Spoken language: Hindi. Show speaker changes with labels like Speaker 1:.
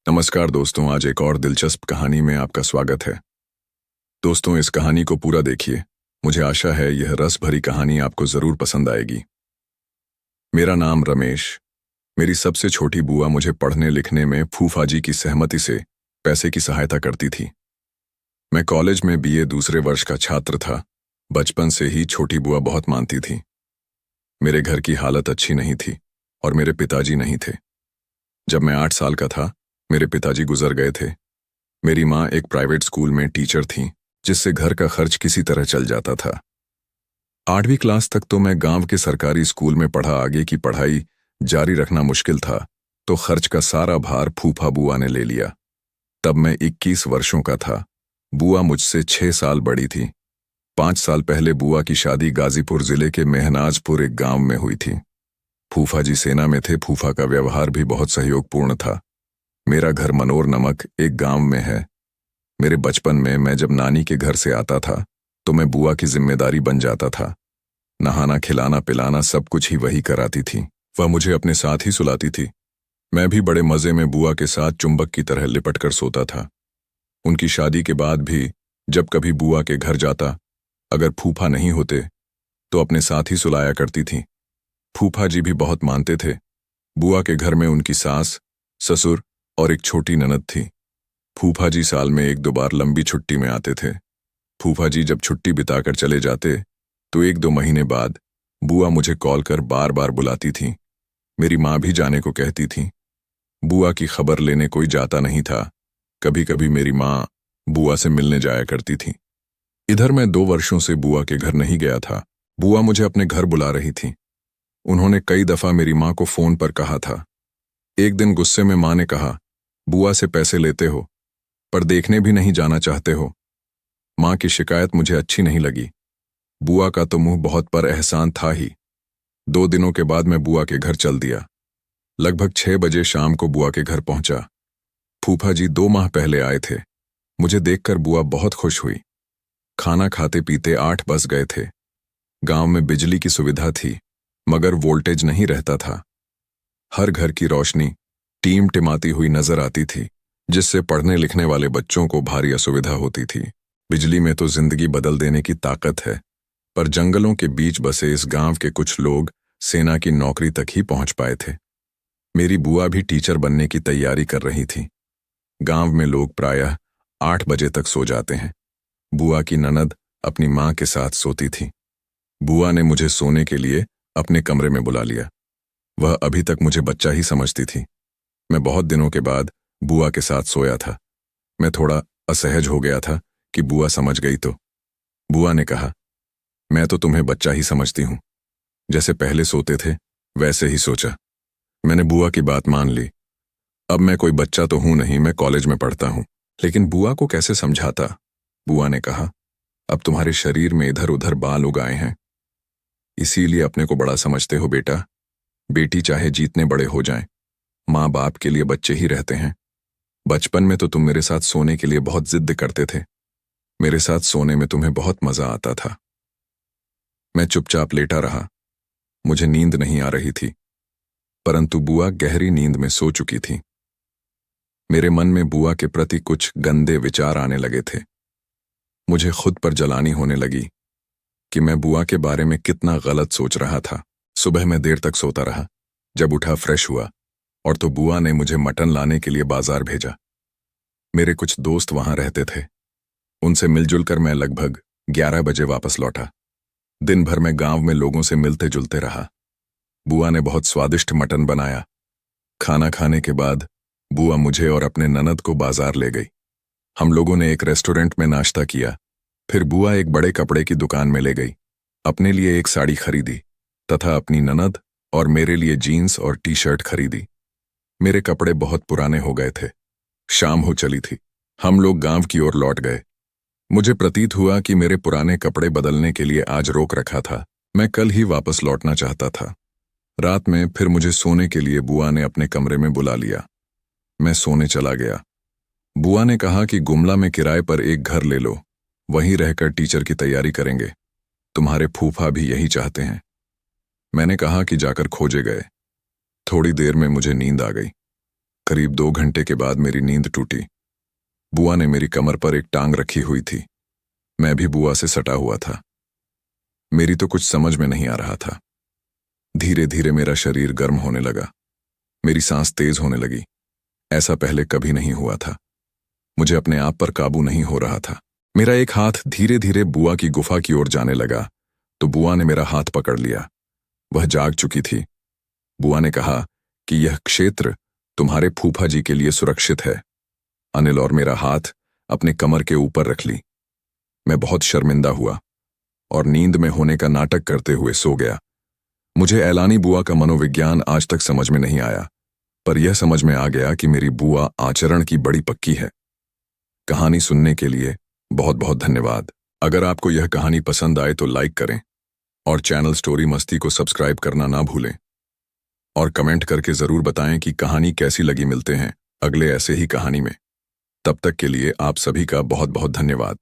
Speaker 1: नमस्कार दोस्तों, आज एक और दिलचस्प कहानी में आपका स्वागत है। दोस्तों, इस कहानी को पूरा देखिए। मुझे आशा है यह रस भरी कहानी आपको जरूर पसंद आएगी। मेरा नाम रमेश। मेरी सबसे छोटी बुआ मुझे पढ़ने लिखने में फूफा जी की सहमति से पैसे की सहायता करती थी। मैं कॉलेज में बीए दूसरे वर्ष का छात्र था। बचपन से ही छोटी बुआ बहुत मानती थी। मेरे घर की हालत अच्छी नहीं थी और मेरे पिताजी नहीं थे। जब मैं 8 साल का था, मेरे पिताजी गुजर गए थे। मेरी माँ एक प्राइवेट स्कूल में टीचर थी, जिससे घर का खर्च किसी तरह चल जाता था। 8वीं क्लास तक तो मैं गांव के सरकारी स्कूल में पढ़ा। आगे की पढ़ाई जारी रखना मुश्किल था, तो खर्च का सारा भार फूफा बुआ ने ले लिया। तब मैं 21 वर्षों का था। बुआ मुझसे 6 साल बड़ी थी। 5 साल पहले बुआ की शादी गाजीपुर जिले के मेहनाजपुर एक गांव में हुई थी। फूफा जी सेना में थे। फूफा का व्यवहार भी बहुत सहयोगपूर्ण था। मेरा घर मनोर नमक एक गांव में है। मेरे बचपन में मैं जब नानी के घर से आता था, तो मैं बुआ की जिम्मेदारी बन जाता था। नहाना, खिलाना, पिलाना सब कुछ ही वही कराती थी। वह मुझे अपने साथ ही सुलाती थी। मैं भी बड़े मजे में बुआ के साथ चुंबक की तरह लिपट कर सोता था। उनकी शादी के बाद भी जब कभी बुआ के घर जाता, अगर फूफा नहीं होते तो अपने साथ ही सुलाया करती थी। फूफा जी भी बहुत मानते थे। बुआ के घर में उनकी सास, ससुर और एक छोटी ननद थी। फूफा जी साल में 1-2 बार लंबी छुट्टी में आते थे। फूफा जी जब छुट्टी बिताकर चले जाते, तो 1-2 महीने बाद बुआ मुझे कॉल कर बार बार बुलाती थी। मेरी माँ भी जाने को कहती थी। बुआ की खबर लेने कोई जाता नहीं था। कभी कभी मेरी माँ बुआ से मिलने जाया करती थी। इधर मैं 2 वर्षों से बुआ के घर नहीं गया था। बुआ मुझे अपने घर बुला रही थी। उन्होंने कई दफा मेरी माँ को फोन पर कहा था। एक दिन गुस्से में माँ ने कहा, बुआ से पैसे लेते हो पर देखने भी नहीं जाना चाहते हो। माँ की शिकायत मुझे अच्छी नहीं लगी। बुआ का तो मुंह बहुत पर एहसान था ही। 2 दिनों के बाद मैं बुआ के घर चल दिया। लगभग 6 बजे शाम को बुआ के घर पहुंचा। फूफा जी 2 माह पहले आए थे। मुझे देखकर बुआ बहुत खुश हुई। खाना खाते पीते 8 बज गए थे। गांव में बिजली की सुविधा थी, मगर वोल्टेज नहीं रहता था। हर घर की रोशनी टीम टिमाती हुई नजर आती थी, जिससे पढ़ने लिखने वाले बच्चों को भारी असुविधा होती थी। बिजली में तो जिंदगी बदल देने की ताकत है, पर जंगलों के बीच बसे इस गांव के कुछ लोग सेना की नौकरी तक ही पहुंच पाए थे। मेरी बुआ भी टीचर बनने की तैयारी कर रही थी। गांव में लोग प्रायः 8 बजे तक सो जाते हैं। बुआ की ननद अपनी माँ के साथ सोती थी। बुआ ने मुझे सोने के लिए अपने कमरे में बुला लिया। वह अभी तक मुझे बच्चा ही समझती थी। मैं बहुत दिनों के बाद बुआ के साथ सोया था। मैं थोड़ा असहज हो गया था कि बुआ समझ गई तो। बुआ ने कहा, मैं तो तुम्हें बच्चा ही समझती हूँ। जैसे पहले सोते थे वैसे ही सोचा। मैंने बुआ की बात मान ली। अब मैं कोई बच्चा तो हूं नहीं, मैं कॉलेज में पढ़ता हूं। लेकिन बुआ को कैसे समझाता? बुआ ने कहा, अब तुम्हारे शरीर में इधर उधर बाल उग आए हैं, इसीलिए अपने को बड़ा समझते हो बेटा। बेटी चाहे जितने बड़े हो जाएं, माँ बाप के लिए बच्चे ही रहते हैं। बचपन में तो तुम मेरे साथ सोने के लिए बहुत जिद करते थे। मेरे साथ सोने में तुम्हें बहुत मजा आता था। मैं चुपचाप लेटा रहा। मुझे नींद नहीं आ रही थी, परंतु बुआ गहरी नींद में सो चुकी थी। मेरे मन में बुआ के प्रति कुछ गंदे विचार आने लगे थे। मुझे खुद पर जलानी होने लगी कि मैं बुआ के बारे में कितना गलत सोच रहा था। सुबह मैं देर तक सोता रहा। जब उठा, फ्रेश हुआ, और तो बुआ ने मुझे मटन लाने के लिए बाजार भेजा। मेरे कुछ दोस्त वहां रहते थे। उनसे मिलजुल कर मैं लगभग 11 बजे वापस लौटा। दिन भर मैं गांव में लोगों से मिलते जुलते रहा। बुआ ने बहुत स्वादिष्ट मटन बनाया। खाना खाने के बाद बुआ मुझे और अपने ननद को बाजार ले गई। हम लोगों ने एक रेस्टोरेंट में नाश्ता किया। फिर बुआ एक बड़े कपड़े की दुकान में ले गई। अपने लिए एक साड़ी खरीदी तथा अपनी ननद और मेरे लिए जीन्स और टी-शर्ट खरीदी। मेरे कपड़े बहुत पुराने हो गए थे। शाम हो चली थी। हम लोग गांव की ओर लौट गए। मुझे प्रतीत हुआ कि मेरे पुराने कपड़े बदलने के लिए आज रोक रखा था। मैं कल ही वापस लौटना चाहता था। रात में फिर मुझे सोने के लिए बुआ ने अपने कमरे में बुला लिया। मैं सोने चला गया। बुआ ने कहा कि गुमला में किराए पर एक घर ले लो, वहीं रहकर टीचर की तैयारी करेंगे। तुम्हारे फूफा भी यही चाहते हैं। मैंने कहा कि जाकर खोजे गए। थोड़ी देर में मुझे नींद आ गई। करीब 2 घंटे के बाद मेरी नींद टूटी। बुआ ने मेरी कमर पर एक टांग रखी हुई थी। मैं भी बुआ से सटा हुआ था। मेरी तो कुछ समझ में नहीं आ रहा था। धीरे धीरे मेरा शरीर गर्म होने लगा। मेरी सांस तेज होने लगी। ऐसा पहले कभी नहीं हुआ था। मुझे अपने आप पर काबू नहीं हो रहा था। मेरा एक हाथ धीरे धीरे बुआ की गुफा की ओर जाने लगा तो बुआ ने मेरा हाथ पकड़ लिया। वह जाग चुकी थी। बुआ ने कहा कि यह क्षेत्र तुम्हारे फूफा जी के लिए सुरक्षित है। अनिल और मेरा हाथ अपने कमर के ऊपर रख ली। मैं बहुत शर्मिंदा हुआ और नींद में होने का नाटक करते हुए सो गया। मुझे ऐलानी बुआ का मनोविज्ञान आज तक समझ में नहीं आया, पर यह समझ में आ गया कि मेरी बुआ आचरण की बड़ी पक्की है। कहानी सुनने के लिए बहुत बहुत धन्यवाद। अगर आपको यह कहानी पसंद आए तो लाइक करें और चैनल स्टोरी मस्ती को सब्सक्राइब करना ना भूलें और कमेंट करके जरूर बताएं कि कहानी कैसी लगी। मिलते हैं अगले ऐसे ही कहानी में। तब तक के लिए आप सभी का बहुत बहुत धन्यवाद।